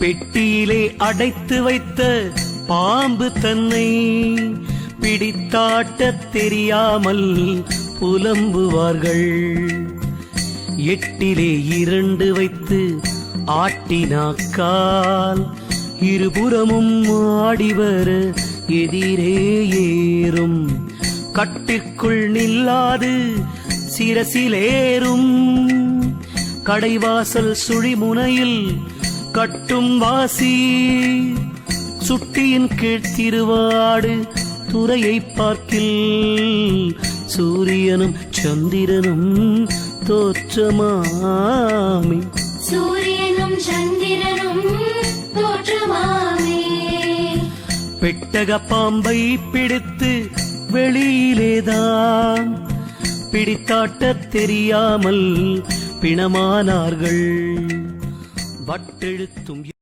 பெட்டியிலே அடைத்து வைத்த பாம்பு தன்னை பிடித்தாட்டத் தெரியாமல் புலம்புவார்கள். எட்டிலே 2 வைத்து ஆட்டினாக்கால் இருபுறமும் ஆடிவர எதிரே ஏறும். கட்டிற்குள் நில்லாது சிரசிலேறும். கடைவாசல் சுழிமுனையில் கட்டும் வாசி சுட்டியின் கீழ் திருவாடு துறையை பார்க்கில் சூரியனும் சந்திரனும் தோற்றமாமே. சூரியனும் சந்திரனும் தோற்றமாமே. பெட்டக பாம்பை பிடித்து வெளியிலேதான் பிடித்தாட்டத் தெரியாமல் பிணமானார்கள். வட்டெழுத்தும்